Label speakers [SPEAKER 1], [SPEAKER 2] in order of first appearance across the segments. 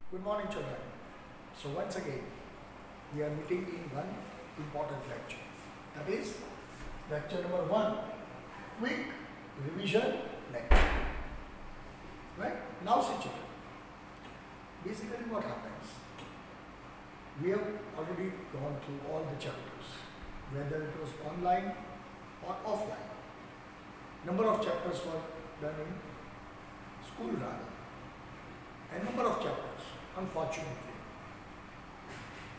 [SPEAKER 1] Good morning, children. So once again, we are meeting in one important lecture. That is lecture number 1, quick revision lecture. Right? Now see children, basically what happens, we have already gone through all the chapters, whether it was online or offline. Number of chapters were done in school rather, and number of chapters, unfortunately,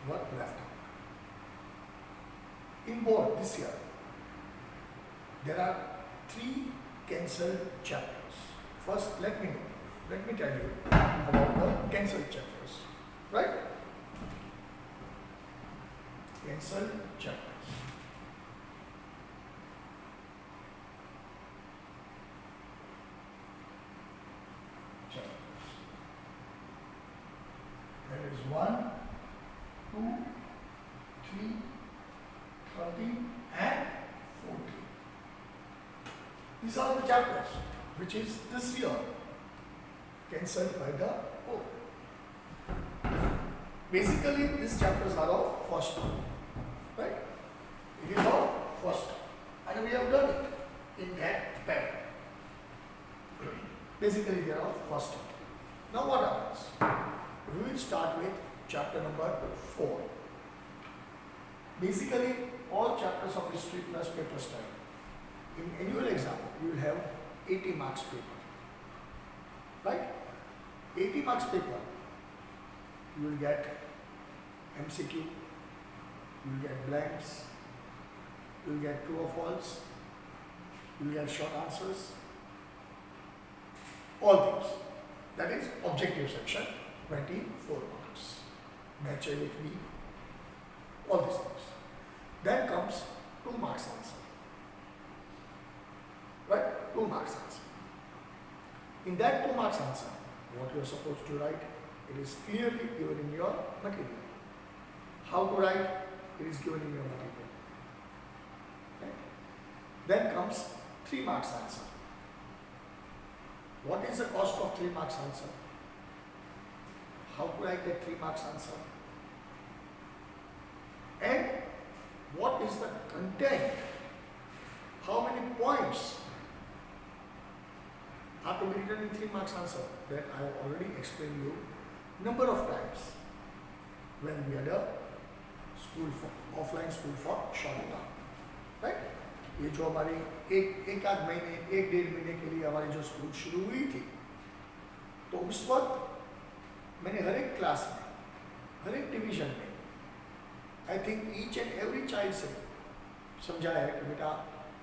[SPEAKER 1] were left out. In board this year, there are 3 cancelled chapters. First, let me tell you about the cancelled chapters, right? Cancelled chapters. There is 1, 2, 3, 13 and 14. These are the chapters which is this year cancelled by the board. Basically, these chapters are of first term, right? It is of first term, and we have done it in that pattern. Basically, they are of first term. Now, what happens? We will start with chapter number 4. Basically, all chapters of history plus paper style. In annual exam, you will have 80 marks paper. Right? 80 marks paper, you will get MCQ, you will get blanks, you will get true or false, you will get short answers, all things. That is objective section, 24 marks. Match A with B, all these things. Then comes 2 marks answer. Right? 2 marks answer. In that 2 marks answer, what you are supposed to write, it is clearly given in your material. How to write, it is given in your material. Right? Then comes 3 marks answer. What is the cost of 3 marks answer? How to write that 3 marks answer? And what is the content? How many points are to be written in 3 marks answer? That I have already explained you number of times when we had a offline school for short term, right? ये जो हमारी एक आध महीने 1-1.5 महीने के लिए हमारी जो स्कूल शुरू हुई थी, तो उस वक्त मैंने हर एक क्लास में, हर एक डिवीजन में, I think each and every child से समझाया है कि बेटा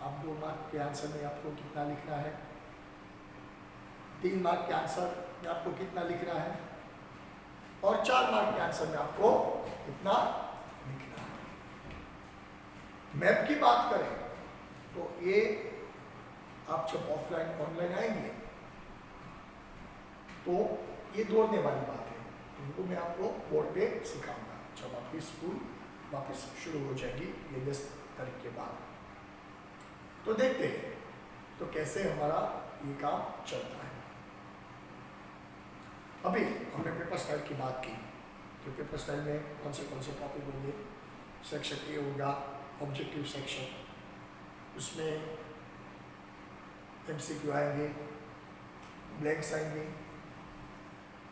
[SPEAKER 1] आप 2 मार्क के आंसर में आपको कितना लिखना है, 3 मार्क के आंसर में आपको कितना लिखना है, और 4 मार्क के आंसर में आपको कितना लिखना है। मैप की बात करें तो ये आप जब ऑफलाइन ऑनलाइन आएंगे तो ये दौड़ने वाली बात है, उनको मैं आपको बोर्ड पे सिखाऊंगा जब आपकी स्कूल वापस शुरू हो जाएगी ये 10 तारीख के बाद। तो देखते हैं तो कैसे हमारा ये काम चलता है। अभी हमने पेपर स्टाइल की बात की, तो पेपर स्टाइल में कौन से टॉपिक होंगे? सेक्शन ए होगा ऑब्जेक्टिव सेक्शन, उसमें MCQ आएंगे, ब्लैंक्स आएंगे,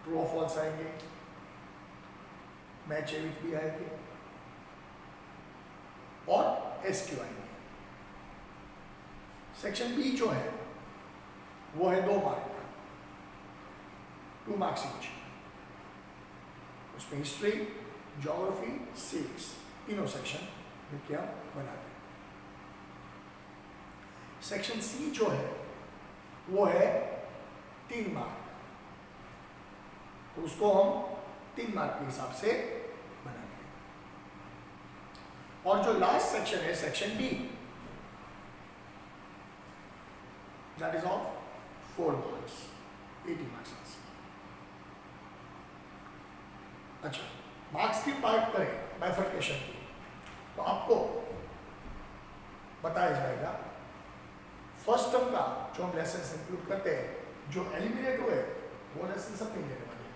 [SPEAKER 1] ट्रू और फॉल्स आएंगे, मैच ए विथ बी आएंगे और SQ आएंगे। सेक्शन बी जो है वो है 2 मार्क का, 2 मार्क्स ईच। उसमें हिस्ट्री, ज्योग्राफी, सिविक्स तीनों सेक्शन मिलकर हम बनाते हैं। सेक्शन सी जो है वो है 3 मार्क, तो उसको हम 3 मार्क के हिसाब से बनाते हैं। और जो लास्ट सेक्शन है section D, that is of 4 marks, 80 marks. अच्छा, मार्क्स की बात करें बाइफर्केशन की, तो आपको बताया जाएगा फर्स्ट टर्म का जो हम लेसन इंक्लूड करते हैं, जो एलिमिनेट हुए वो लेसन सब नहीं देने वाले,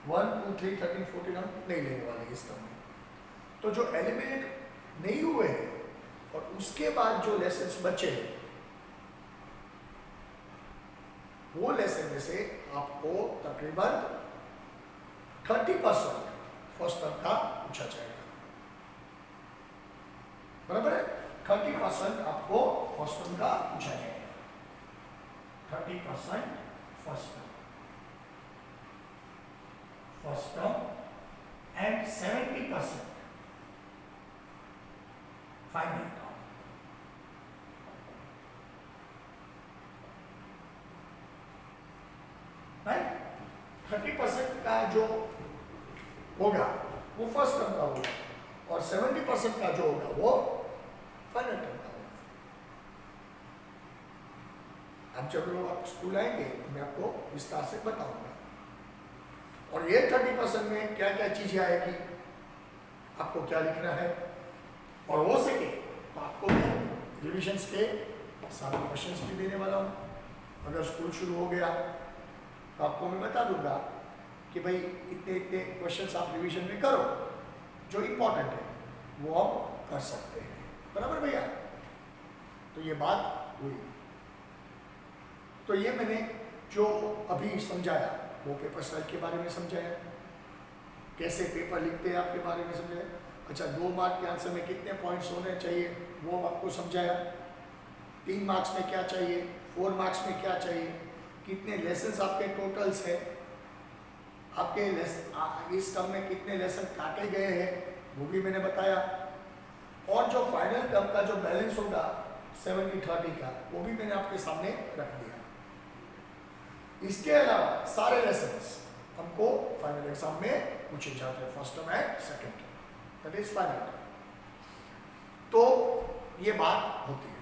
[SPEAKER 1] 1 2 3 13 14 हम नहीं लेने वाले इस टर्म में। तो जो एलिमिनेट नहीं हुए हैं और उसके बाद जो लेसन्स बचे हैं वो लेसन में से आपको तकरीबन 30% फर्स्ट टर्म का पूछा जाएगा। बराबर है? 30% आपको फर्स्ट टर्म का पूछा जाएगा। 30% first term and 70% final term. Right? 30% का जो होगा वो फर्स्ट टर्म का होगा और 70% का जो होगा वो फाइनल टर्म का होगा। अब जब लोग आप स्कूल आएंगे तो मैं आपको विस्तार से बताऊंगा। और ये 30% में क्या क्या चीजें आएगी, आपको क्या लिखना है, और हो सके तो आपको रिविजन्स के सारे क्वेश्चंस भी देने वाला हूँ। अगर स्कूल शुरू हो गया तो आपको मैं बता दूंगा कि भाई इतने इतने क्वेश्चंस आप रिवीजन में करो, जो इम्पोर्टेंट है वो आप कर सकते हैं। बराबर भैया? तो ये बात हुई। तो ये मैंने जो अभी समझाया वो पेपर स्टाइल के बारे में समझाया, कैसे पेपर लिखते हैं आपके बारे में समझाया। अच्छा, 2 मार्क के आंसर में कितने पॉइंट्स होने चाहिए वो आपको समझाया। 3 मार्क्स में क्या चाहिए, 4 मार्क्स में क्या चाहिए, कितने लेसन्स आपके टोटल्स है, आपके इस टर्म में कितने लेसन काटे गए हैं वो भी मैंने बताया। और जो फाइनल टर्म का जो बैलेंस होगा 70-30 का वो भी मैंने आपके सामने रख दिया। इसके अलावा सारे लेसन्स हमको फाइनल एग्जाम में पूछे जाते हैं, first term and second term, that is final term. तो ये बात होती है।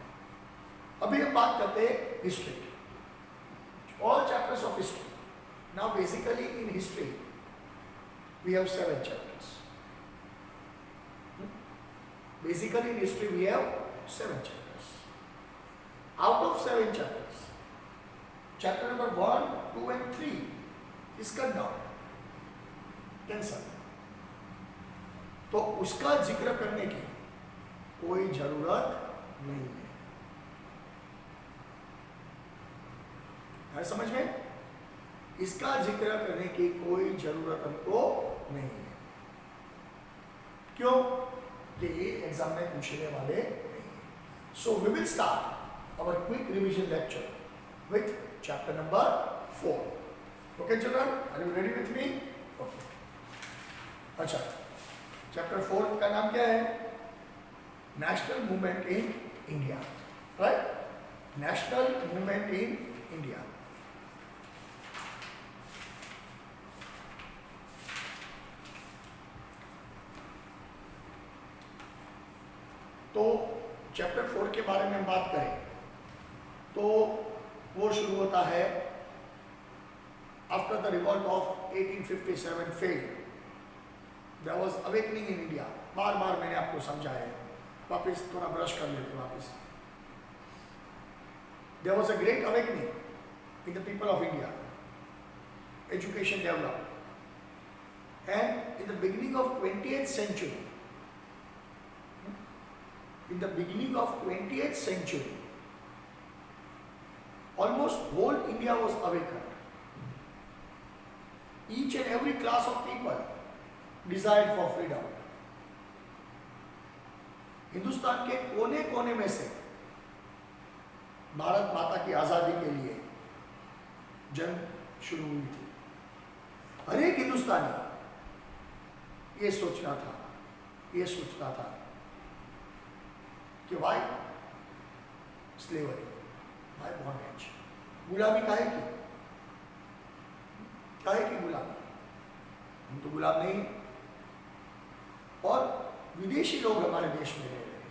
[SPEAKER 1] अभी हम बात करते हैं history, all chapters of history. Now basically in history we have 7 chapters. Basically in history we have 7 chapters. Out of 7 chapters, chapter number 1, 2 and 3 is cut down, cancel. तो उसका जिक्र करने की कोई जरूरत नहीं है। है समझ में? इसका जिक्र करने की कोई जरूरत हमको नहीं है। क्यों? कि ये एग्जाम में पूछने वाले नहीं है। So we will start our quick revision lecture with chapter number 4। Okay children, are you ready with me? Okay. अच्छा, चैप्टर 4 का नाम क्या है? National movement in India. Right? National movement in India. तो चैप्टर 4 के बारे में हम बात करें तो वो शुरू होता है after the revolt of 1857 failed, there was awakening in India. बार बार मैंने आपको समझाया है, वापस थोड़ा ब्रश कर लेते वापस। There was a great awakening in the people of India, education developed, and in the beginning of 20th century, in the beginning of 20th century, almost whole India was awakened. Each and every class of people desired for freedom. Hindustan के कोने कोने में से भारत माता की आजादी के लिए जंग शुरू हुई थी। हर एक हिंदुस्तानी ये सोचता था कि वाई स्लेवरी, वाई बॉन्डेज, गुलामी काहे की गुलामी? हम तो गुलाम नहीं, और विदेशी लोग हमारे देश में रह रहे हैं,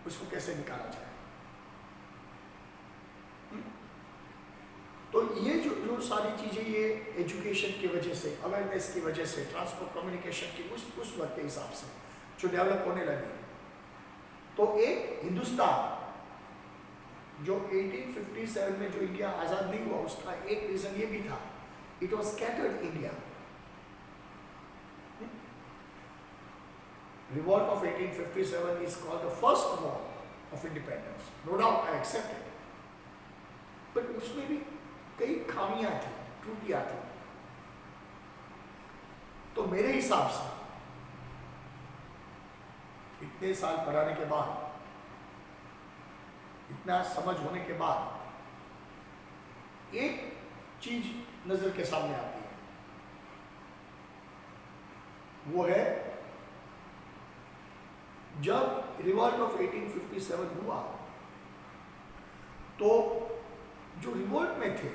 [SPEAKER 1] उसको कैसे निकाला जाए? तो ये जो सारी चीजें, ये एजुकेशन की वजह से, अवेयरनेस की वजह से, ट्रांसपोर्ट कम्युनिकेशन की उस वक्त के हिसाब से जो डेवलप होने लगी, तो एक हिंदुस्तान जो 1857 में जो इंडिया आज़ाद नहीं हुआ, उसका एक रीज़न ये भी था, it was scattered India. Revolt of 1857 is called the first war of independence. No doubt, I accept it. But उसमें भी कई खामियां थी, त्रुटियां थी. तो मेरे हिसाब से इतने साल पढ़ाने के बाद, इतना समझ होने के बाद, एक चीज नजर के सामने आती है, वो है जब रिवॉल्ट ऑफ 1857 हुआ तो जो रिवोल्ट में थे,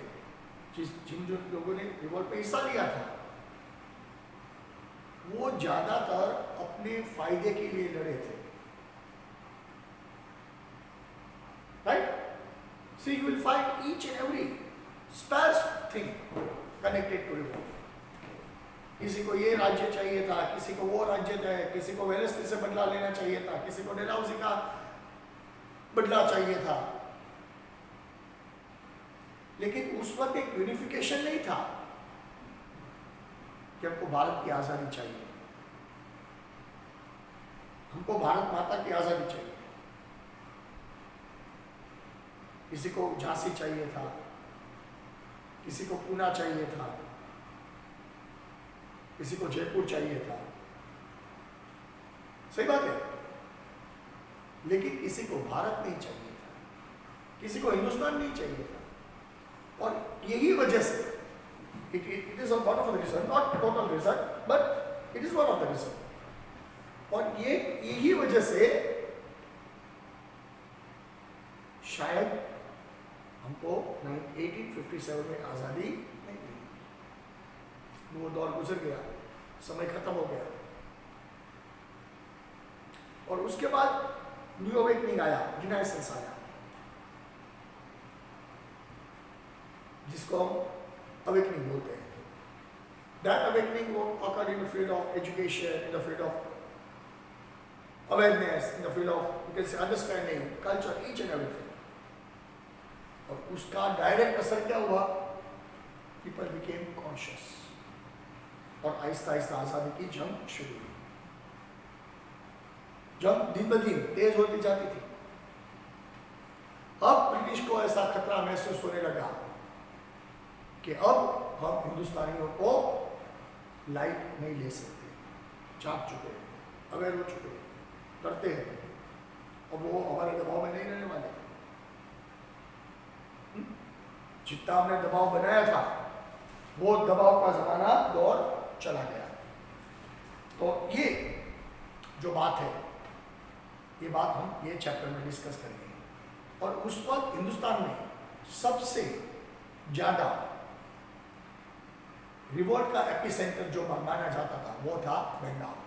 [SPEAKER 1] जिन जो लोगों ने रिवोल्ट में हिस्सा लिया था, वो ज्यादातर अपने फायदे के लिए लड़े थे. Right? So you will find each and every sparse thing connected to revolt. किसी को ये राज्य चाहिए था, किसी को वो राज्य चाहिए, किसी को वेलेस्ली से बदला लेना चाहिए था, किसी को डेलहाउसी का बदला चाहिए था. लेकिन उस वक्त एक यूनिफिकेशन नहीं था कि हमको भारत की आजादी चाहिए, हमको भारत माता की आजादी चाहिए. किसी को झांसी चाहिए था, किसी को पूना चाहिए था, किसी को जयपुर चाहिए था. सही बात है. लेकिन किसी को भारत नहीं चाहिए था, किसी को हिंदुस्तान नहीं चाहिए था. और यही वजह से it is one of the reason, not total reason, but it is one of the reason. और यही वजह से शायद हमको 1857 में आज़ादी नहीं मिली. वो दौर गुजर गया, समय खत्म हो गया. और उसके बाद न्यू अवेकनिंग आया, रिनाइसेंस आया, जिसको हम अवेकनिंग बोलते हैं. That awakening occurred in the field of education, in the field of awareness, in the field of, you can say, understanding, culture, each and everything. और उसका डायरेक्ट असर क्या हुआ? People became conscious. और आहिस्ता आहिस्ता आज़ादी की जंग शुरू हुई. जंग दिन ब दिन तेज होती जाती थी. अब ब्रिटिश को ऐसा खतरा महसूस होने लगा कि अब हम हिंदुस्तानियों को लाइट नहीं ले सकते. जाग चुके हैं, अवेयर हो चुके हैं, करते हैं. अब वो हमारे दबाव में नहीं रहने वाले. जितना हमने दबाव बनाया था, वो दबाव का जमाना दौर चला गया. तो ये जो बात है, ये बात हम ये चैप्टर में डिस्कस करेंगे. और उस वक्त हिंदुस्तान में सबसे ज्यादा रिवोल्ट का एपिसेंटर जो माना जाता था वो था बंगाल.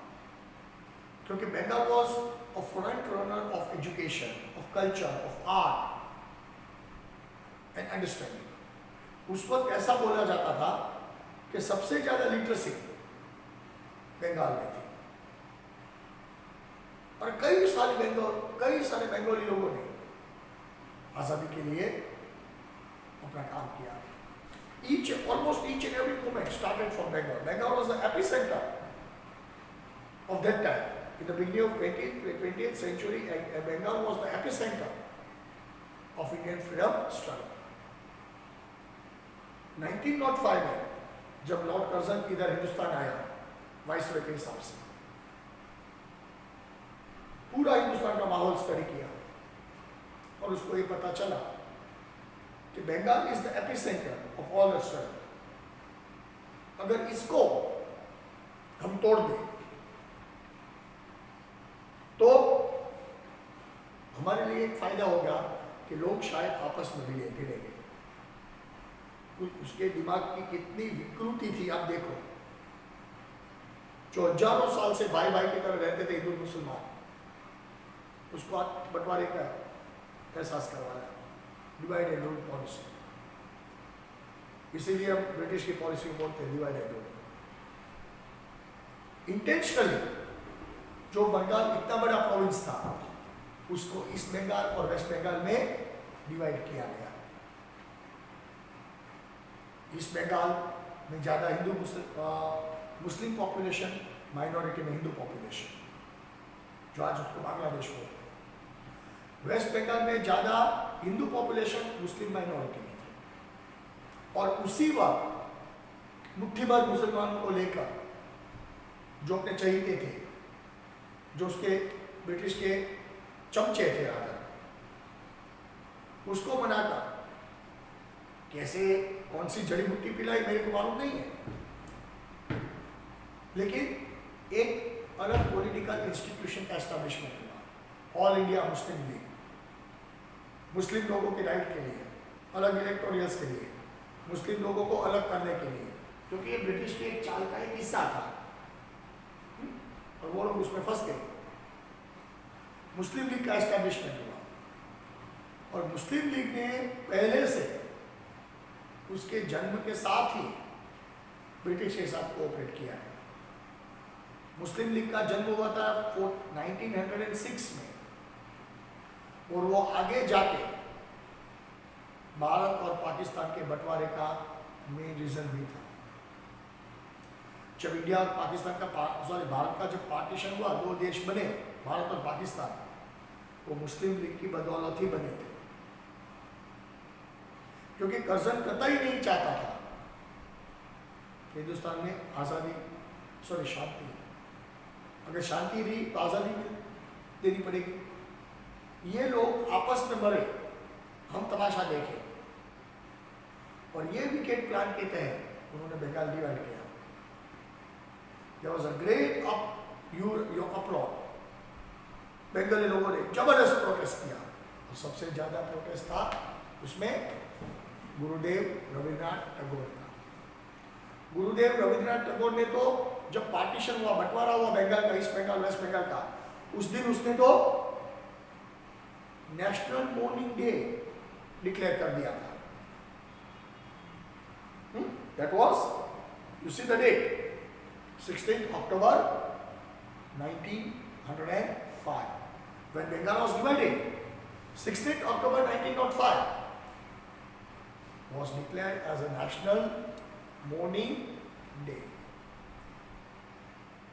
[SPEAKER 1] क्योंकि Bengal was a front runner of education, of culture, of art and understanding. उस वक्त ऐसा बोला जाता था कि सबसे ज्यादा लिटरेसी बंगाल में थी. और कई सारे बंगाली लोगों ने आजादी के लिए अपना काम किया. Almost each and every movement started from Bengal. Bengal was the epicenter of that time. In the beginning of 20th century, Bengal was the epicenter of Indian freedom struggle. 1905 में जब लॉर्ड कर्जन इधर हिंदुस्तान आया viceroy के हिसाब से, पूरा हिंदुस्तान का माहौल स्टडी किया और उसको ये पता चला कि Bengal is the epicentre of all the struggle. अगर इसको हम तोड़ दें तो हमारे लिए एक फायदा होगा कि लोग शायद आपस में भिड़ेंगे. उसके दिमाग की कितनी विकृति थी आप देखो. जो हजारों साल से भाई भाई की तरह रहते थे हिंदू मुसलमान, उसको आज बंटवारे का एहसास करवाया. Divide and rule policy. इसीलिए हम ब्रिटिश की पॉलिसी को बोलते हैं डिवाइड एंड रूल. इंटेंशनली जो बंगाल इतना बड़ा प्रोविंस था उसको ईस्ट बंगाल और वेस्ट बंगाल में डिवाइड किया गया. ईस्ट बंगाल में ज़्यादा हिंदू मुस्लिम पॉपुलेशन, माइनॉरिटी में हिंदू पॉपुलेशन. जो आज उसको बांग्लादेश बोलते हैं। वेस्ट बंगाल में ज़्यादा हिंदू पॉपुलेशन मुस्लिम माइनॉरिटी में थी और उसी वक्त मुट्ठी भर मुसलमानों को लेकर जो अपने चहीते थे, जो उसके ब्रिटिश के चमचे थे आदर, उसको मनाकर कैसे कौन सी जड़ी बूटी पिलाई मेरे को मालूम नहीं है, लेकिन एक अलग पॉलिटिकल इंस्टीट्यूशन का एस्टैब्लिशमेंट हुआ, ऑल इंडिया मुस्लिम लीग, मुस्लिम लोगों के राइट के लिए, अलग इलेक्टोरियल्स के लिए, मुस्लिम लोगों को अलग करने के लिए, क्योंकि ये ब्रिटिश के एक चाल का एक हिस्सा था और वो लोग उसमें फंस गए। मुस्लिम लीग का एस्टैब्लिशमेंट हुआ और मुस्लिम लीग ने पहले से उसके जन्म के साथ ही ब्रिटिश के साथ कोऑपरेट किया है। मुस्लिम लीग का जन्म हुआ था 1906 में और वो आगे जाके भारत और पाकिस्तान के बंटवारे का मेन रीजन भी था। जब इंडिया और पाकिस्तान का भारत का जब पार्टीशन हुआ, दो देश बने, भारत और पाकिस्तान, वो मुस्लिम लीग की बदौलत ही बने थे, क्योंकि कर्जन कतई नहीं चाहता था हिंदुस्तान में आज़ादी, शांति। अगर शांति रही तो आज़ादी देनी पड़ेगी। ये लोग आपस में मरे, हम तमाशा देखें, और ये विकेट प्लान के तहत उन्होंने बंगाल डिवाइड किया। There was a great uproar। Bengali लोगों ने जबरदस्त प्रोटेस्ट किया और सबसे ज्यादा प्रोटेस्ट था उसमें गुरुदेव रविन्द्रनाथ टैगोर का। गुरुदेव रविन्द्रनाथ टैगोर ने तो जब पार्टीशन हुआ, बंटवारा हुआ बंगाल का, ईस्ट बंगाल वेस्ट बंगाल का, उस दिन उसने तो नेशनल मॉर्निंग डे डिक्लेयर कर दिया था। That was, you see the date, 16th October 1905, when Bengal was divided. 16th October 1905 was declared as a national mourning day।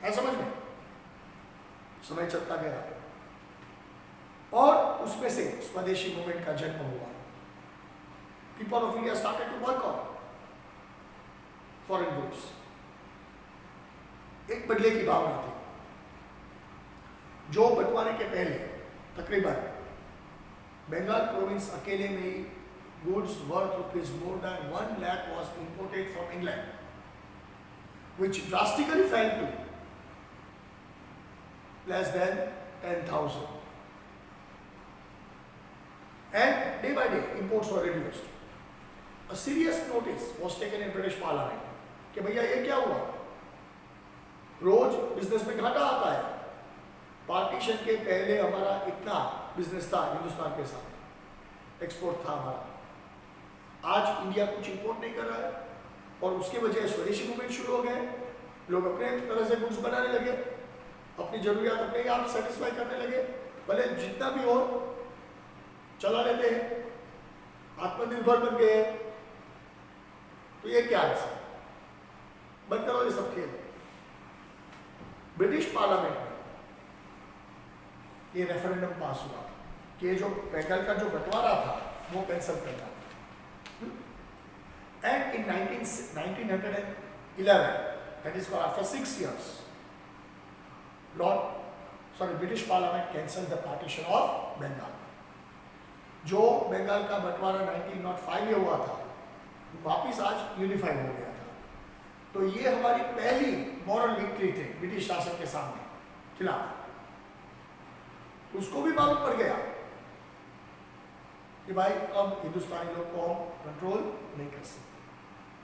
[SPEAKER 1] है समझ में? समय चलता गया और उसमें से स्वदेशी मूवमेंट का जन्म हुआ। People of India started to boycott foreign goods। एक बदले की भावना थी। जो बंटवारे के पहले तकरीबन बंगाल प्रोविंस अकेले में ही goods worth rupees more than 1 lakh was imported from England, which drastically fell to less than 10,000, and day by day imports were reduced। A serious notice was taken in British Parliament कि भैया ये क्या हुआ, रोज business में घाटा आता है। Partition के पहले हमारा इतना बिजनेस था हिंदुस्तान के साथ, एक्सपोर्ट था हमारा, आज इंडिया कुछ इंपोर्ट नहीं कर रहा है और उसके वजह स्वदेशी मूवमेंट शुरू हो गए। लोग अपने तरह से गुड्स बनाने लगे, अपनी जरूरियात अपने आप सेटिस्फाई करने लगे, भले जितना भी हो चला लेते हैं, आत्मनिर्भर बन गए। तो ये क्या है, बंद करो ये सब खेल। ब्रिटिश पार्लियामेंट में ये रेफरेंडम पास हुआ कि जो बंगाल का जो बंटवारा था वो कैंसिल करना। And in 1911, that is after 6 years, British Parliament cancelled the partition of Bengal। जो बंगाल का बंटवारा 1905 में हुआ था वापिस आज यूनिफाई हो गया था। तो ये हमारी पहली मॉरल विक्ट्री थी ब्रिटिश शासन के सामने खिलाफ। उसको भी मालूम पड़ गया कि भाई अब हिंदुस्तानी लोग को हम कंट्रोल नहीं कर सकते,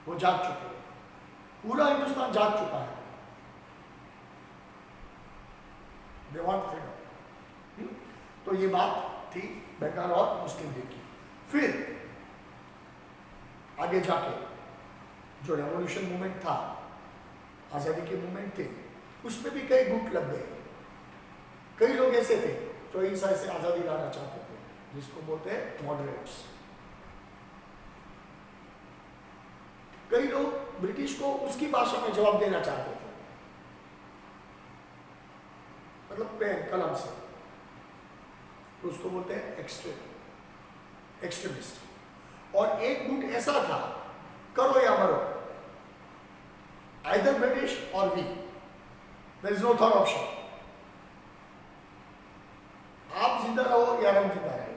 [SPEAKER 1] वो जाग चुके हैं, पूरा हिंदुस्तान जाग चुका है। They want freedom. तो ये बात थी बंगाल और मुस्लिम लीग की। फिर आगे जाके जो रेवोल्यूशन मूवमेंट था, आज़ादी के मूवमेंट थे, उसमें भी कई गुट लग गए। कई लोग ऐसे थे जो अहिंसा से आज़ादी लाना चाहते थे, जिसको बोलते हैं मॉडरेट्स। कई लोग ब्रिटिश को उसकी भाषा में जवाब देना चाहते थे, मतलब पेन कलम से, तो उसको बोलते हैं एक्सट्रीमिस्ट। और एक गुट ऐसा था, करो या मरो, आइदर ब्रिटिश और we, there is no third option. आप जिंदा रहो या हम जिंदा रहे।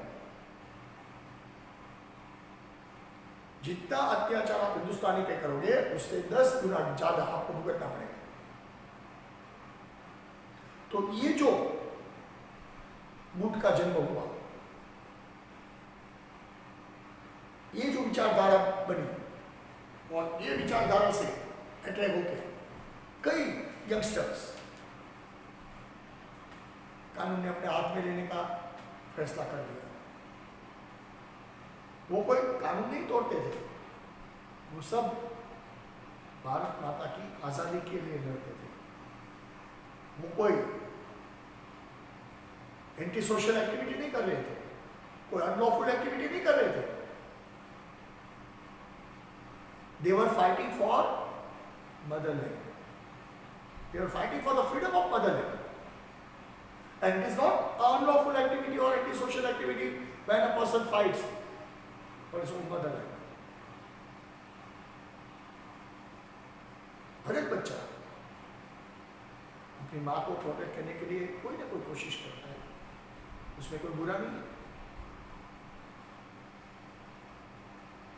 [SPEAKER 1] जितना अत्याचार आप हिंदुस्तानी पे करोगे उससे 10 गुना ज्यादा आपको भुगतना पड़ेगा। तो ये जो गुट का जन्म हुआ, ये जो विचारधारा बनी, और ये विचारधारा से अट्रैक्ट होकर कई यंगस्टर्स कानून ने अपने हाथ में लेने का फैसला कर लिया। वो कोई कानून नहीं तोड़ते थे, वो सब भारत माता की आजादी के लिए लड़ते थे। वो कोई एंटी सोशल एक्टिविटी नहीं कर रहे थे, कोई अनलॉफुल एक्टिविटी नहीं कर रहे थे। They were fighting for motherland, they were fighting for the freedom of motherland. And it is not unlawful activity or anti-social activity when a person fights for his own motherland. हर एक बच्चा अपनी माँ को protect करने के लिए कोई ना कोई कोशिश करता है, उसमें कोई बुरा नहीं है।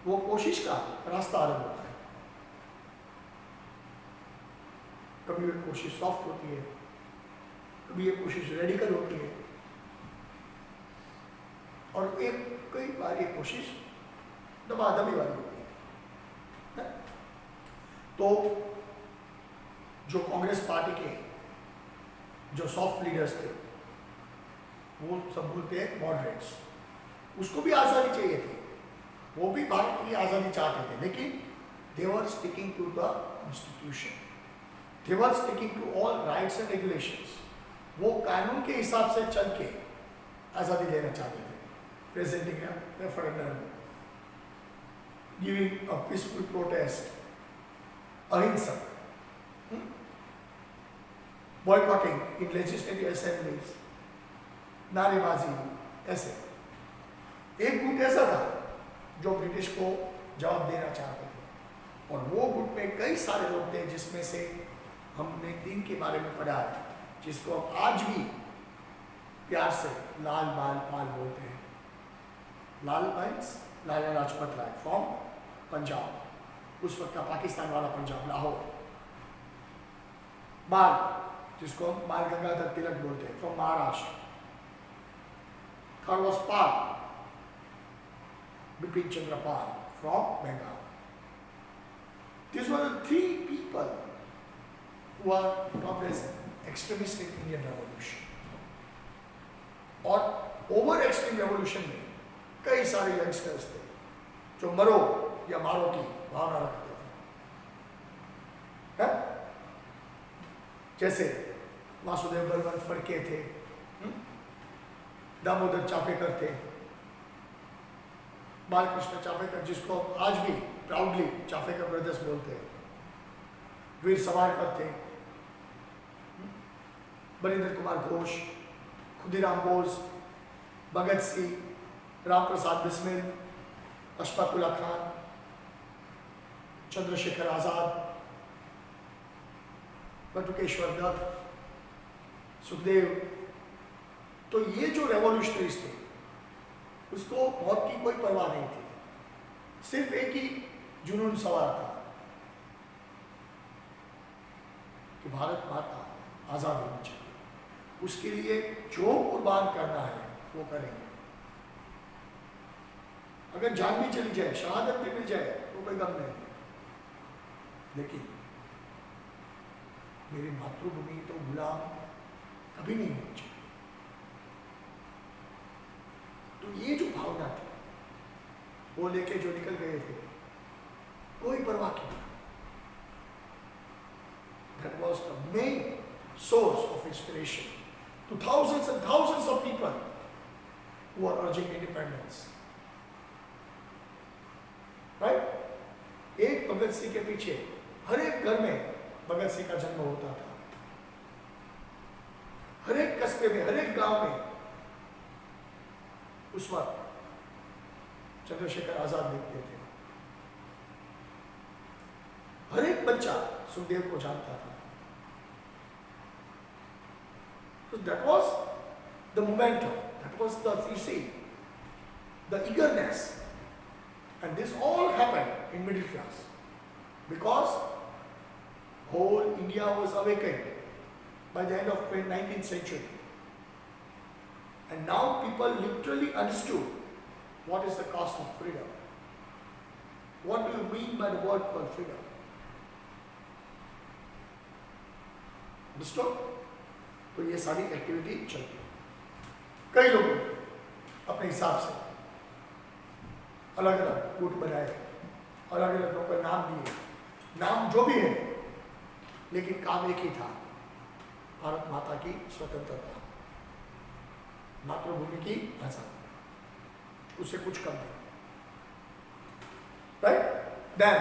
[SPEAKER 1] वो कोशिश का रास्ता अलग होता है। कभी वो कोशिश सॉफ्ट होती है, कभी ये कोशिश रेडिकल होती है, और कई बार ये कोशिश दबादबी वाली होती है। तो जो कांग्रेस पार्टी के जो सॉफ्ट लीडर्स थे, वो सब बोलते हैं मॉडरेट्स, उसको भी आज़ादी चाहिए थी, वो भी भारत की आज़ादी चाहते थे, लेकिन they were sticking to the constitution, they were sticking to all rights and regulations. वो कानून के हिसाब से चल के आज़ादी लेना चाहते थे। Presenting referendum, giving a peaceful protest, अहिंसक, बॉयकॉटिंग इन लेजिस्लेटिव असेंबलीज, नारेबाजी, ऐसे। एक गुट ऐसा था जो ब्रिटिश को जवाब देना चाहते थे, और वो गुट में कई सारे लोग थे, जिसमें से हमने 3 के बारे में पढ़ा है, जिसको हम आज भी प्यार से लाल बाल पाल बोलते हैं। लाल मीन्स लाला लाजपत राय फ्रॉम पंजाब, उस वक्त का पाकिस्तान वाला पंजाब, लाहौर। बाल, जिसको हम बाल गंगाधर तिलक बोलते हैं, from Maharashtra. Third was Pal, Bipin Chandra Pal from Bengal. These were the 3 people who are known as extremists in Indian revolution. और ओवर एक्सट्रीम रेवोल्यूशन में कई सारे यंगस्टर्स थे जो मरो या मारो की भावना रखते थे, जैसे वासुदेव बर्मन फड़के थे, दामोदर चापेकर थे, बालकृष्ण चापेकर, जिसको आज भी प्राउडली चापेकर ब्रदर्स बोलते हैं, वीर सावरकर थे, बरिंदर कुमार घोष, खुदीराम बोस, भगत सिंह, राम प्रसाद बिस्मिल, अशफाक उल्लाह खान, चंद्रशेखर आजाद, बटुकेश्वर दत्त, सुखदेव। तो ये जो रेवोल्यूशनरीज थे, उसको मौत की कोई परवाह नहीं थी, सिर्फ एक ही जुनून सवार था कि भारत माता आज़ाद होनी चाहिए, उसके लिए जो कुर्बान करना है वो करेंगे। अगर जान भी चली जाए, शहादत भी मिल जाए, तो कोई गम नहीं है, लेकिन मेरी मातृभूमि तो गुलाम कभी नहीं होनी चाहिए। तो ये जो भावना थी, वो लेके जो निकल गए थे, कोई परवाह की नहीं। That was the main source of inspiration to thousands and thousands of people who are urging independence. Right? एक भगत सिंह के पीछे हर एक घर में भगत सिंह का जन्म होता था, हर एक कस्बे में, हर एक गांव में उस वक्त चंद्रशेखर आजाद दिखते थे। हर एक बच्चा सुखदेव को जानता था। So that was the momentum, that was the, you see, the eagerness, and this all happened in middle class because whole India was awakened by the end of 19th century, and now people literally understood what is the cost of freedom. What do you mean by the word called freedom? Understood? तो ये सारी activity चलती है। कई लोगों ने अपने हिसाब से अलग अलग गुट बनाए, अलग अलग लोगों को नाम दिए, नाम जो भी है, लेकिन काम एक ही था, भारत माता की स्वतंत्रता, मातृभूमि की आजादी, उससे कुछ कम नहीं। Right? Then,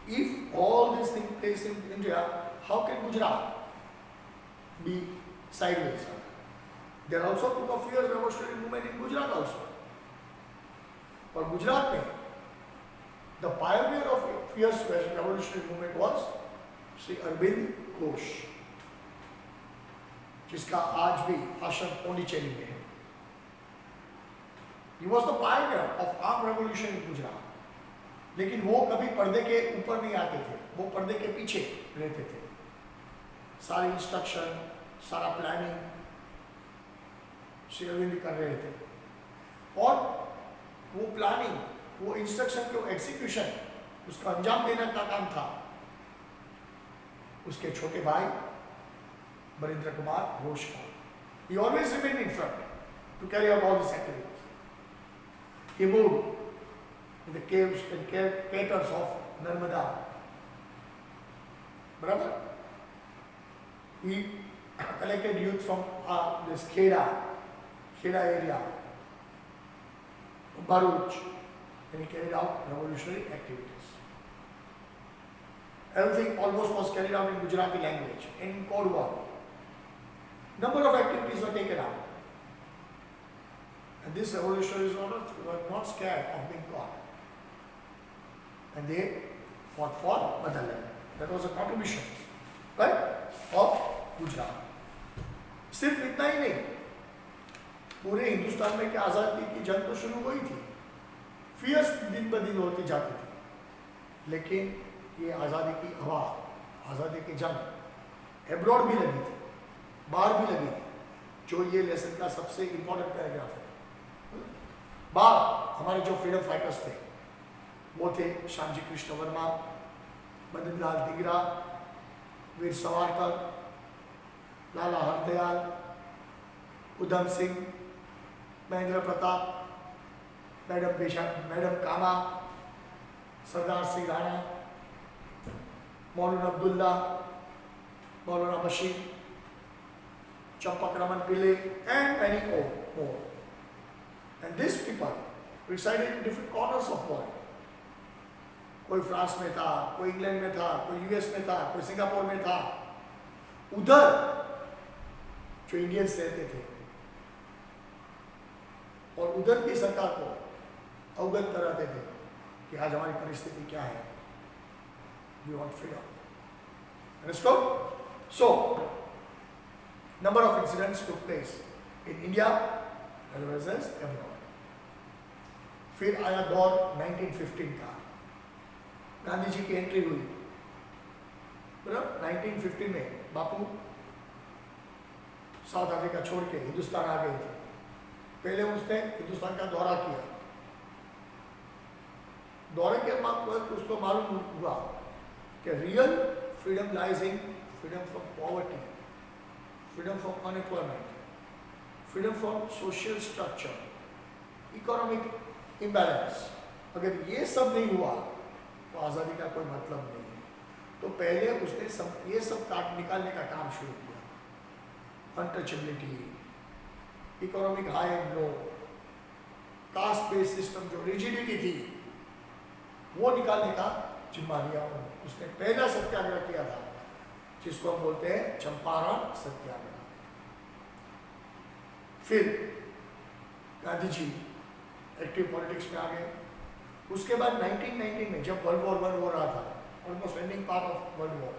[SPEAKER 1] if all these things place in India, how can Gujarat be sideways? There also took a fierce revolutionary movement in Gujarat also. और गुजरात में the pioneer of fierce revolutionary movement was Shri Arvind Ghosh, जिसका आज भी आश्रम पौंडीचेरी में है। He was the pioneer of armed revolution in Gujarat. लेकिन वो कभी पर्दे के ऊपर नहीं आते थे, वो पर्दे के पीछे रहते थे। सारी इंस्ट्रक्शन, सारा प्लानिंग श्री अरविंद कर रहे थे, और वो प्लानिंग, वो इंस्ट्रक्शन को एग्जीक्यूशन, उसका अंजाम देने का काम था उसके छोटे भाई बरिंद्र कुमार घोष का। He always remained in front to carry out all these activities. He moved in the caves and craters of Narmada. Brother, he collected youth from this Kheda area, Bharuch, and he carried out revolutionary activities. Everything almost was carried out in Gujarati language, in Kodwa. Number of activities were taken out. And these revolutionaries were not scared of being caught. And they fought for motherland. That was a contribution, right, of Gujarat. सिर्फ इतना ही नहीं, पूरे हिंदुस्तान में क्या आज़ादी की जंग तो शुरू हुई थी, फियर्स दिन ब दिन होती जाती थी, लेकिन ये आज़ादी की हवा, आज़ादी की जंग एब्रॉड भी लगी थी, बाहर भी लगी थी, जो ये लेसन का सबसे इम्पोर्टेंट पैराग्राफ है। बाहर हमारे जो फ्रीडम फाइटर्स थे वो थे श्यामजी कृष्ण वर्मा, मदन लाल दिगरा, वीर सावरकर, लाला Hardayal, Udham Singh, Mahendra Pratap, madam comma, Sardar Singh Rana, Maulana Abdullah, Maulana Bashir, Champak Raman Pillai, and many more. And these people resided in different corners of world. कोई फ्रांस में था, कोई इंग्लैंड में था, कोई यूएस में था, कोई सिंगापुर में था। उधर जो इंडियंस रहते थे और उधर की सरकार को अवगत कराते थे कि आज हमारी परिस्थिति क्या है, we want freedom. Understood? So, number of incidents took place in India as well as abroad. फिर आया दौर 1915 का, गांधी जी की एंट्री हुई, बराबर। 1915 में बापू साउथ अफ्रीका छोड़ के हिंदुस्तान आ गए थे। पहले उसने हिंदुस्तान का दौरा किया। दौरे के बाद उसको मालूम हुआ कि real freedom lies in freedom from poverty, freedom from unemployment, freedom from social structure, economic imbalance. अगर ये सब नहीं हुआ तो आज़ादी का कोई मतलब नहीं है। तो पहले उसने ये सब काट निकालने का काम शुरू किया। Untouchability, economic high and low, caste based system, जो रिजिडिटी थी, वो निकालने का जिम्मा लिया। उसने पहला सत्याग्रह किया था जिसको हम बोलते हैं चंपारण सत्याग्रह। फिर गांधी जी एक्टिव पॉलिटिक्स में आ गए। उसके बाद 1919 में जब वर्ल्ड वॉर 1 हो रहा था, almost ending part of world war,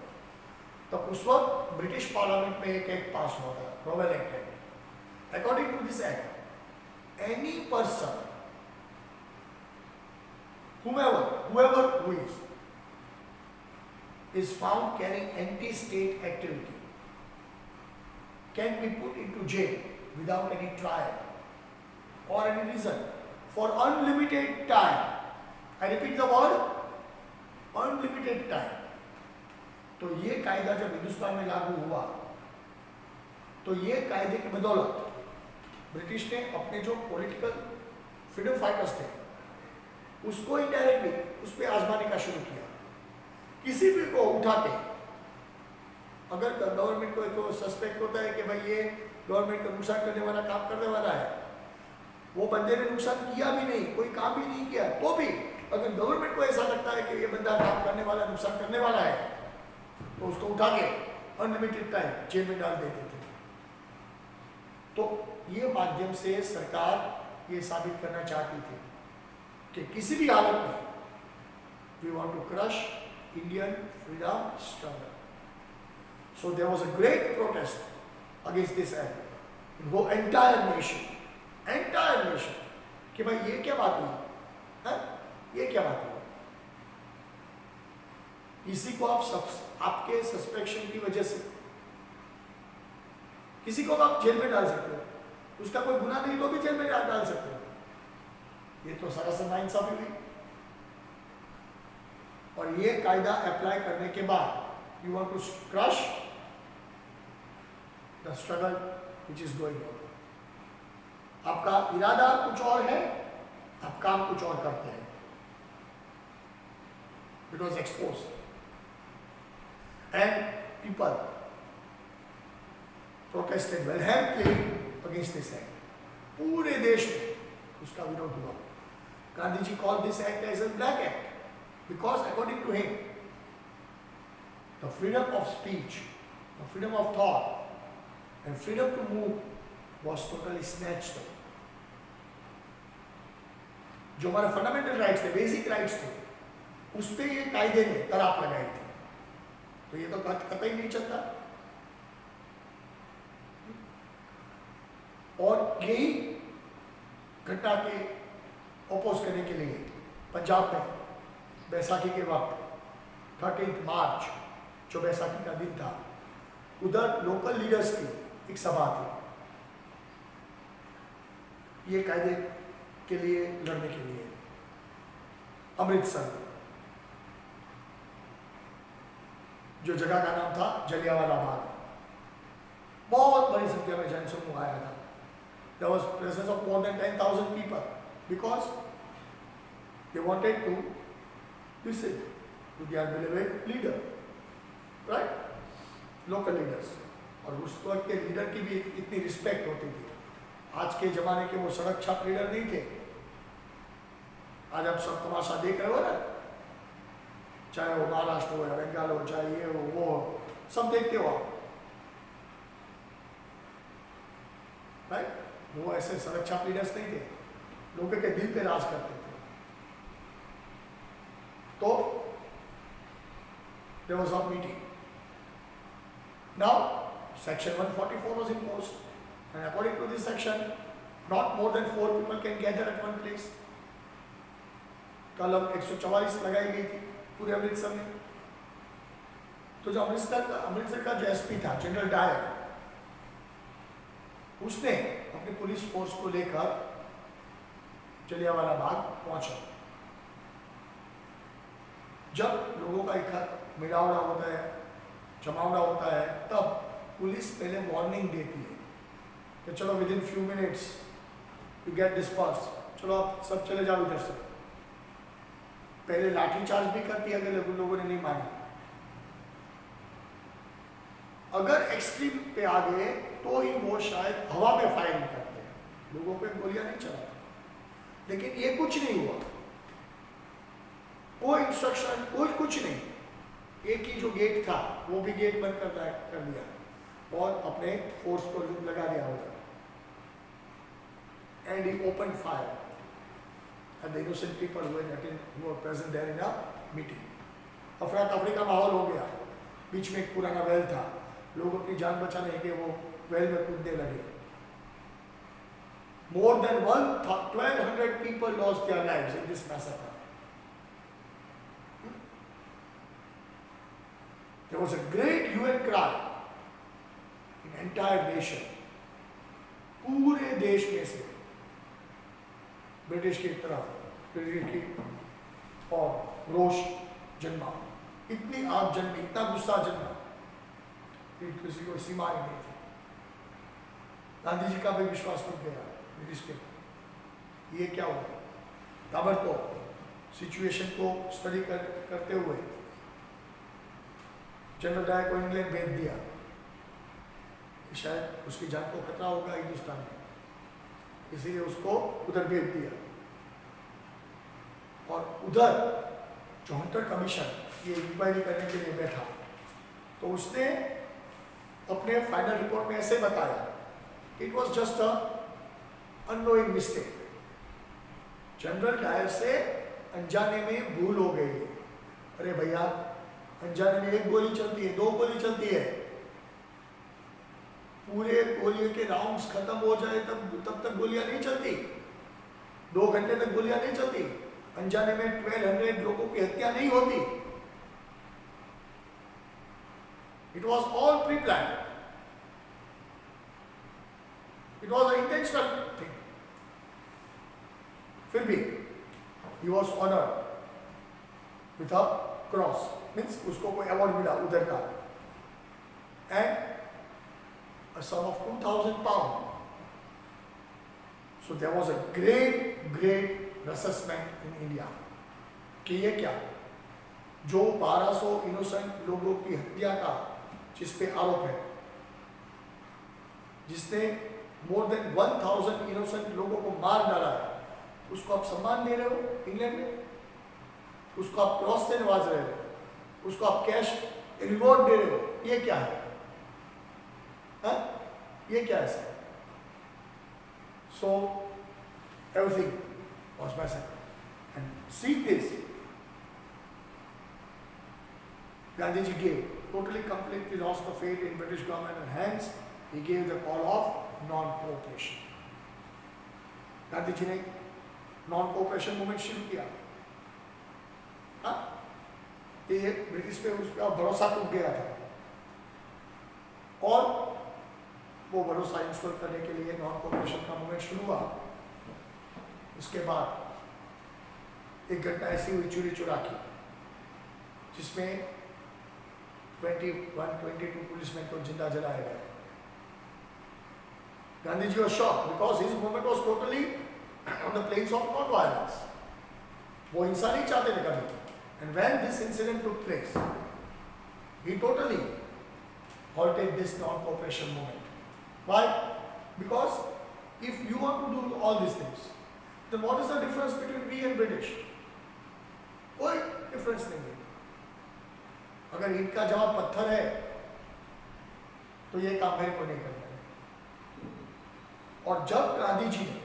[SPEAKER 1] तब उस वक्त ब्रिटिश पार्लियामेंट में एक एक्ट पास हुआ था, Rowlatt act. According to this act, any person whoever who is found carrying anti-state activity can be put into jail without any trial or any reason for unlimited time. I repeat the word, unlimited time. तो ये कायदा जब हिंदुस्तान में लागू हुआ, तो ये कायदे की बदौलत ब्रिटिश ने अपने जो पॉलिटिकल फ्रीडम फाइटर्स थे उसको इनडायरेक्टली उस पर आजमाने का शुरू किया। किसी भी को उठा के, अगर गवर्नमेंट को एक सस्पेक्ट होता है कि भाई ये गवर्नमेंट का नुकसान करने वाला काम करने वाला है, वो बंदे ने नुकसान किया भी नहीं, कोई काम भी नहीं किया, तो भी अगर गवर्नमेंट को ऐसा लगता है कि ये बंदा काम करने वाला, नुकसान करने वाला है, तो उसको उठा के अनलिमिटेड टाइम जेल में डाल देते थे। तो ये माध्यम से सरकार ये साबित करना चाहती थी कि किसी भी हालत में we want to crush Indian freedom struggle. So there was a great protest against this act in वो एंटायर नेशन कि भाई ये क्या बात हुई है, ये क्या बात हुई। किसी को आपके सस्पेक्शन की वजह से किसी को आप जेल में डाल सकते हो, उसका कोई गुनाह नहीं तो भी जेल में डाल सकते हो। ये तो सरासर नाइंसाफी हुई। और ये कायदा अप्लाई करने के बाद you want to crush the struggle which is going on. आपका इरादा कुछ और है, आप काम कुछ और करते हैं। It was expose and people protested वेलहैमली अगेंस्ट दिस एक्ट। पूरे देश में उसका विरोध हुआ। Gandhi ji called this act as a black act because according to him the freedom of speech, the freedom of thought and freedom to move was totally snatched away. जो हमारे fundamental rights थे, basic rights थे, उस पे ये कायदे ने तराप लगाई थी। तो ये तो कतई नहीं चलता। और यही घटना के अपोज करने के लिए पंजाब में बैसाखी के वक्त 13 मार्च जो बैसाखी का दिन था, उधर लोकल लीडर्स की एक सभा थी ये कायदे के लिए लड़ने के लिए। अमृतसर में जो जगह का नाम था जलियांवाला बाग, बहुत बड़ी संख्या में जनसमूह आया था। There was presence of more than 10,000 people because they wanted to listen to their beloved leader, right? Local leaders. और उस वक्त के लीडर की भी इतनी रिस्पेक्ट होती थी। आज के ज़माने के वो सड़क छाप लीडर नहीं थे। आज आप सब तमाशा देख रहे हो ना, चाहे वो महाराष्ट्र हो या बंगाल हो, चाहे ये हो वो हो, सब देखते हो आप, राइट? वो ऐसे सड़क छाप लीडर्स नहीं थे, लोगों के दिल पे राज करते थे। तो there was a meeting. Now section 144 was imposed, and according to this section, not more than 4 people can gather at one place. कलम 144 लगाई गई थी पूरे अमृतसर में। तो जो अमृतसर का जो एसपी था जनरल डायर, उसने अपनी पुलिस फोर्स को लेकर जलियांवाला बाग पहुंचा। जब लोगों का इकट्ठा मिलावड़ा होता है, जमावड़ा होता है, तब पुलिस पहले वार्निंग देती है कि चलो with in few minutes you get disperse, चलो आप सब चले जाओ इधर से। पहले लाठी चार्ज भी करती है, अगर लोगों ने नहीं मानी। अगर एक्सट्रीम पे आ गए तो ही वो शायद हवा में फायरिंग करते हैं, लोगों पे गोलियां नहीं चलाते। लेकिन ये कुछ नहीं हुआ, कोई इंस्ट्रक्शन, कोई कुछ नहीं। एक ही जो गेट था वो भी गेट बंद कर दिया और अपने फोर्स को लगा दिया उधर, and he open fire at the innocent people who were present there in a meeting. अफरा तफरी का माहौल हो गया। बीच में एक पुराना वेल था, लोग अपनी जान बचाने के वो वेल में कूदने लगे। More than 1,200 people lost their lives in this massacre. There was a great UN cry in entire nation. पूरे देश में से ब्रिटिश की तरफ ब्रिटिश की और रोष जन्मा, इतनी आग जन्मी, इतना गुस्सा जन्मा कि किसी को सीमा ही नहीं थी। गांधी जी का भी विश्वास टूट गया ब्रिटिश के। ये क्या हुआ? ताबड़तोड़ सिचुएशन को स्टडी करते हुए जनरल डायर को इंग्लैंड भेज दिया कि शायद उसकी जान को खतरा होगा हिंदुस्तान में, इसीलिए उसको उधर भेज दिया। और उधर जो हंटर कमीशन ये इंक्वायरी करने के लिए बैठा, तो उसने अपने फाइनल रिपोर्ट में ऐसे बताया, it was just a unknowing mistake. General Dyer से अनजाने में भूल हो गई है। अरे भैया, अनजाने में एक गोली चलती है, 2 गोली चलती है, पूरे गोलियों के राउंड्स खत्म हो जाए तब तक गोलियां नहीं चलती, 2 घंटे तक गोलियां नहीं चलती। अनजाने में 1200 लोगों की हत्या नहीं होती। It was all pre plan, it was a intentional thing. फिर भी he was honored with a cross, means उसको कोई अवार्ड मिला उधर का, and a sum of 2,000 pounds. So there was a great assessment in India कि ये क्या, जो 1200 इनोसेंट लोगों की हत्या का जिस पे आरोप है, जिसने मोर देन 1000 इनोसेंट लोगों को मार डाला है, उसको आप सम्मान दे रहे हो इंग्लैंड में, उसको आप क्रॉस से नवाज रहे हो, उसको आप कैश रिवॉर्ड दे रहे हो। ये क्या है? हा? ये क्या है sir? So everything was massacred. And see this, Gandhiji gave, totally completely lost the faith in British government, and hence he gave the call of non-cooperation. Gandhi ji ने नॉन-कोऑपरेशन मूवमेंट शुरू किया। ये ब्रिटिश पे उसका भरोसा टूट गया था, और वो भरोसा इंस्टॉल करने के लिए नॉन-कोऑपरेशन का मूवमेंट शुरू हुआ। उसके बाद एक घटना ऐसी हुई चोरी चुरा की, जिसमें 22 पुलिसमैन को जिंदा जलाया गया। Gandhi ji was shocked because his movement was totally on the plains of non-violence. वो हिंसा नहीं चाहते थे कभी। And when this incident took place, he totally halted this non-cooperation movement. Why? Because if you want to do all these things, then what is the difference between we and British? कोई difference नहीं है। अगर ईंट का जवाब पत्थर है, तो ये काम मेरे को नहीं करना है। और जब गांधी जी ने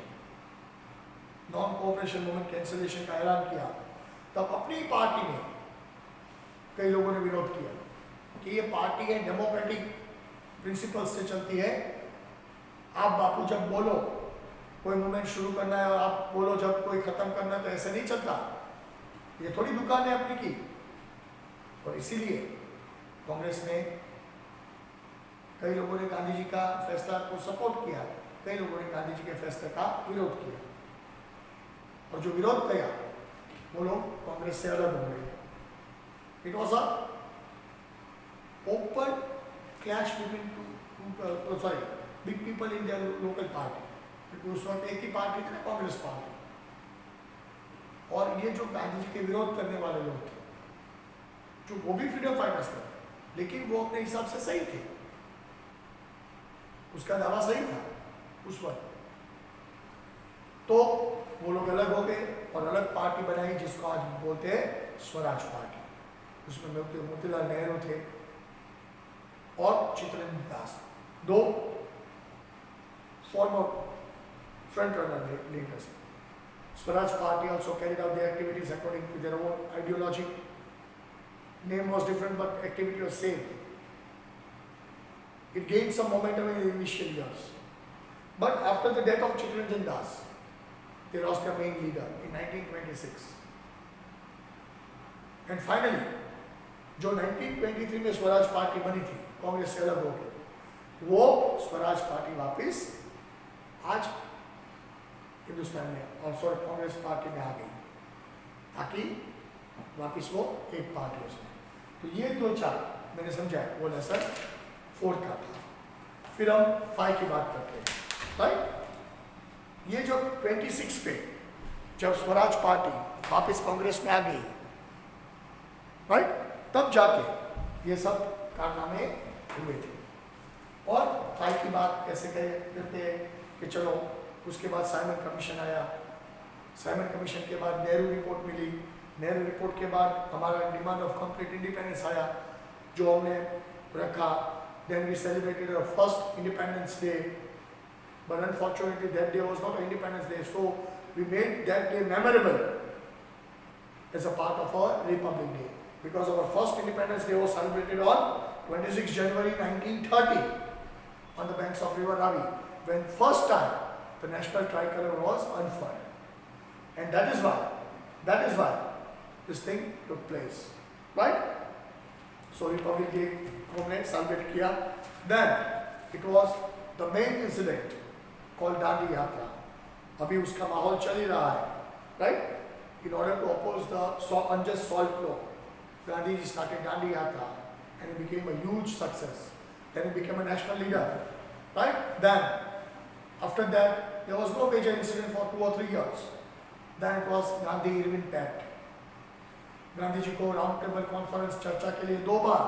[SPEAKER 1] नॉन कोऑपरेशन मूवमेंट कैंसिलेशन का ऐलान किया, तब अपनी पार्टी में कई लोगों ने विरोध किया कि ये पार्टी है, डेमोक्रेटिक प्रिंसिपल्स से चलती है। आप बापू जब बोलो कोई मूवमेंट शुरू करना है, और आप बोलो जब कोई खत्म करना है, तो ऐसे नहीं चलता। ये थोड़ी दुकान है अपनी की। और इसीलिए कांग्रेस ने, कई लोगों ने गांधी जी का फैसला को सपोर्ट किया, कई लोगों ने गांधी जी के फैसले का विरोध किया, और जो विरोध किया वो लोग कांग्रेस से अलग हो गए। It was a open clash between big people in their local party, क्योंकि उस वक्त एक ही पार्टी थी ना, कांग्रेस पार्टी। और ये जो गांधी जी के विरोध करने वाले लोग थे, जो वो भी फ्रीडम फाइटर्स थे, लेकिन वो अपने हिसाब से सही थे, उसका दावा सही था उस वक्त। तो वो लोग अलग हो गए और अलग पार्टी बनाई, जिसको आज बोलते हैं स्वराज पार्टी। उसमें मोतीलाल नेहरू थे और चित्तरंजन दास, दो former front-runner leaders. Swaraj Party also carried out their activities according to their own ideology. Name was different, but activity was same. It gained some momentum in the initial years. But after the death of Chittaranjan Das, they lost their main leader in 1926. And finally, जो 1923 में Swaraj party बनी थी कांग्रेस से अलग होकर, वो Swaraj party वापस आज हिंदुस्तान में और सॉरी कांग्रेस पार्टी में आ गई, ताकि वापस वो एक पार्टी हो सके। तो ये दो चार मैंने समझा, वो लेसन 4 का था। फिर हम 5 की बात करते हैं, राइट। ये जो 26 पे जब स्वराज पार्टी वापस कांग्रेस में आ गई, राइट, तब जाके ये सब कारनामे हुए थे। और 5 की बात कैसे करते हैं कि चलो, उसके बाद साइमन कमीशन आया, साइमन कमीशन के बाद नेहरू रिपोर्ट मिली, नेहरू रिपोर्ट के बाद हमारा डिमांड ऑफ कंप्लीट इंडिपेंडेंस आया जो हमने रखा। Then we celebrated our first independence day, but unfortunately that day was not independence day, so we made that day memorable as a part of our republic day, because our first independence day was celebrated on 26 January 1930 on the banks of river Ravi, when first time the national tricolor was unfurled. And that is why this thing took place, right? So Republic Day हमने celebrate किया. Then it was the main incident called Dandi Yatra. अभी उसका माहौल चल ही रहा है, right? In order to oppose the unjust salt law, Gandhi started Dandi Yatra and it became a huge success. Then he became a national leader, right? Then after that there was no major incident for 2 or 3 years. Then it was Gandhi-Irwin Pact. Gandhi ji को round table conference चर्चा के लिए 2 बार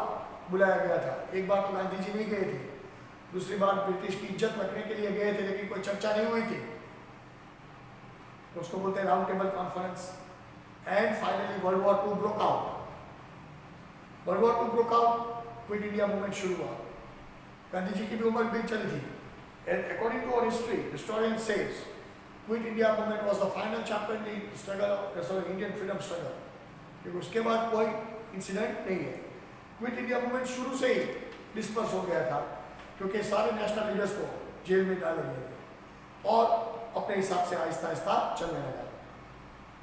[SPEAKER 1] बुलाया गया था। एक बार तो गांधी जी नहीं गए थे, दूसरी बार ब्रिटिश की इज्जत रखने के लिए गए थे, लेकिन कोई चर्चा नहीं हुई थी, उसको बोलते हैं round table conference. And finally world war 2 broke out. World war 2 broke out, quit India movement शुरू हुआ। गांधी जी की भी उम्र भी चली थी। And according to our history, historian says quit India movement was the final chapter in the struggle of Indian freedom struggle, क्योंकि उसके बाद कोई इंसिडेंट नहीं है। क्विट इंडिया मूवमेंट शुरू से ही डिस्पर्स हो गया था, क्योंकि सारे नेशनल लीडर्स को जेल में डाले गए थे और अपने हिसाब से आहिस्ता आहिस्ता चलने लगा।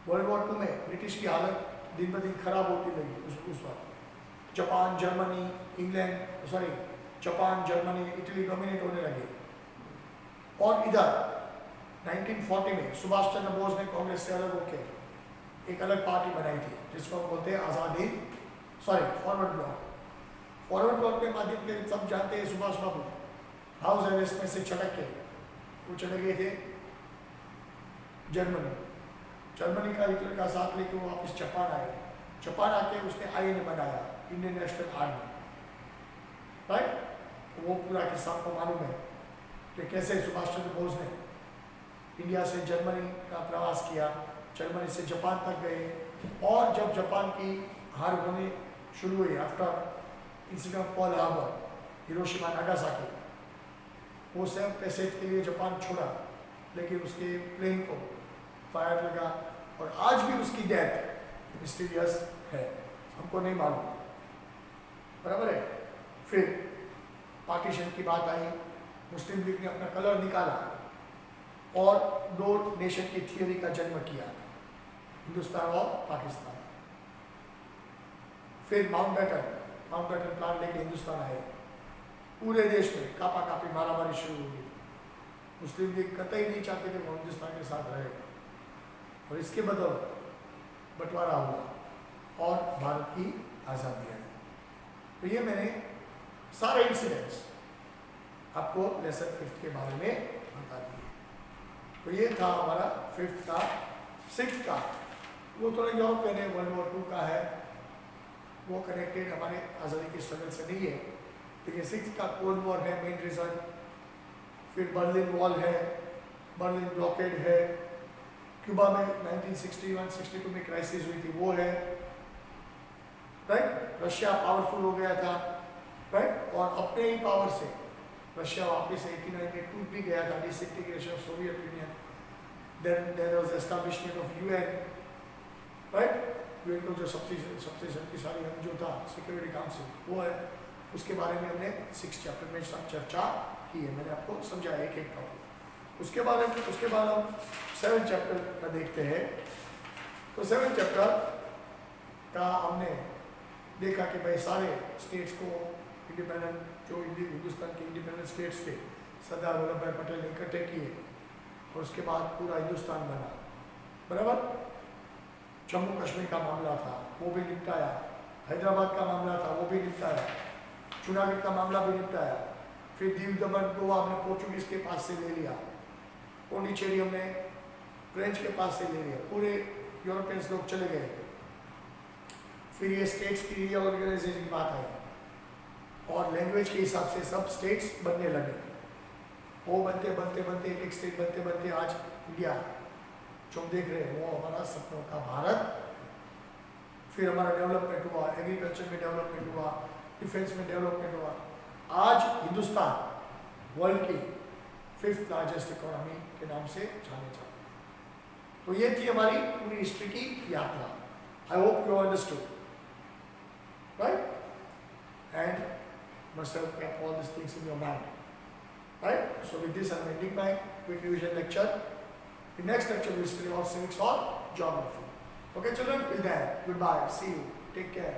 [SPEAKER 1] वर्ल्ड वॉर 2 में ब्रिटिश की हालत दिन ब दिन खराब होती लगी। उस वक्त Japan, Germany, Japan, Germany, Italy dominate होने लगे। और इधर 1940 में सुभाष चंद्र बोस ने कांग्रेस से अलग होकर एक अलग पार्टी बनाई थी, जिसको हम बोलते हैं आज़ादी फॉरवर्ड ब्लॉक। फॉरवर्ड ब्लॉक के माध्यम से सब जानते हैं सुभाष बाबू हाउस अरेस्ट में से छटक के वो चले गए थे जर्मनी का हिटलर का साथ लेके वो वापस जापान आए। जापान आके उसने आईएनए बनाया, इंडियन नेशनल आर्मी, राइट। वो पूरा किस्सा को मालूम है कि कैसे सुभाष चंद्र बोस ने इंडिया से जर्मनी का प्रवास किया, जर्मनी से जापान तक गए, और जब जापान की हार होने शुरू हुई after incident of Pearl Harbor, Hiroshima Nagasaki, वो सेल्फ पैसेज के लिए जापान छोड़ा, लेकिन उसके प्लेन को फायर लगा और आज भी उसकी डेथ मिस्टीरियस है, हमको नहीं मालूम, बराबर है। फिर पार्टीशन की बात आई, मुस्लिम लीग ने अपना कलर निकाला और 2 नेशन की थियोरी का जन्म किया, हिंदुस्तान और पाकिस्तान। फिर माउंटबेटन प्लान लेके हिंदुस्तान आए, पूरे देश में कापा कापी मारामारी शुरू हो गई। मुस्लिम लीग कतई नहीं चाहते थे वो हिंदुस्तान के साथ रहे, और इसके बदौलत बंटवारा हुआ और भारत की आज़ादी आई। तो ये मैंने सारे इंसिडेंट्स आपको लेसन 5 के बारे में बता दिए। तो ये था हमारा 5th का। 6th का वो थोड़ा यूरोपियन है, वर्ल्ड वॉर 2 का है, वो कनेक्टेड हमारे आज़ादी के स्ट्रगल से नहीं है, लेकिन 6th का कोल्ड वॉर है मेन रीज़न। फिर बर्लिन वॉल है, बर्लिन ब्लॉकेड है, क्यूबा में 1961-62 में क्राइसिस हुई थी वो है, राइट, रशिया पावरफुल हो गया था, राइट, और अपने ही पावर से रशिया वापस 89 में टूट भी गया था, disintegration of Soviet Union, then there was establishment of UN, right, UN को जो सबसे शक्तिशाली अंग जो था सिक्योरिटी काउंसिल वो है, उसके बारे में हमने 6 चैप्टर में चर्चा की है, मैंने आपको समझाया एक एक टॉपिक। उसके बाद हम 7 चैप्टर का देखते हैं। तो 7 चैप्टर का हमने देखा कि भाई सारे स्टेट्स को इंडिपेंडेंट, जो हिंदुस्तान के इंडिपेंडेंट स्टेट्स थे, सरदार वल्लभ भाई पटेल ने इकट्ठे किए और उसके बाद पूरा हिंदुस्तान बना, बराबर। जम्मू कश्मीर का मामला था वो भी निपटाया, हैदराबाद का मामला था वो भी निपटाया, जूनागढ़ का मामला भी निपटाया, फिर दीव दमन गोवा हमने पोर्चुगीज के पास से ले लिया, पौंडीचेरी हमने फ्रेंच के पास से ले लिया, पूरे यूरोपियंस लोग चले गए। फिर ये स्टेट्स की रीऑर्गेनाइजेशन की बात आई और लैंग्वेज के हिसाब से सब स्टेट्स बनने लगे, वो बनते बनते एक एक स्टेट बनते आज इंडिया जो हम देख रहे हैं वो हमारा सपनों का भारत। फिर हमारा डेवलपमेंट हुआ, एग्रीकल्चर में डेवलपमेंट हुआ, डिफेंस में डेवलपमेंट हुआ, आज हिंदुस्तान वर्ल्ड की 5th लार्जेस्ट इकोनॉमी के नाम से जाने जाते हैं। तो ये थी हमारी पूरी हिस्ट्री की यात्रा। I hope you understood, right, and must have kept all these things in your mind, right? So with this I am ending my quick revision lecture. The next lecture we will study about civics or geography. Okay children, till then, goodbye, see you, take care.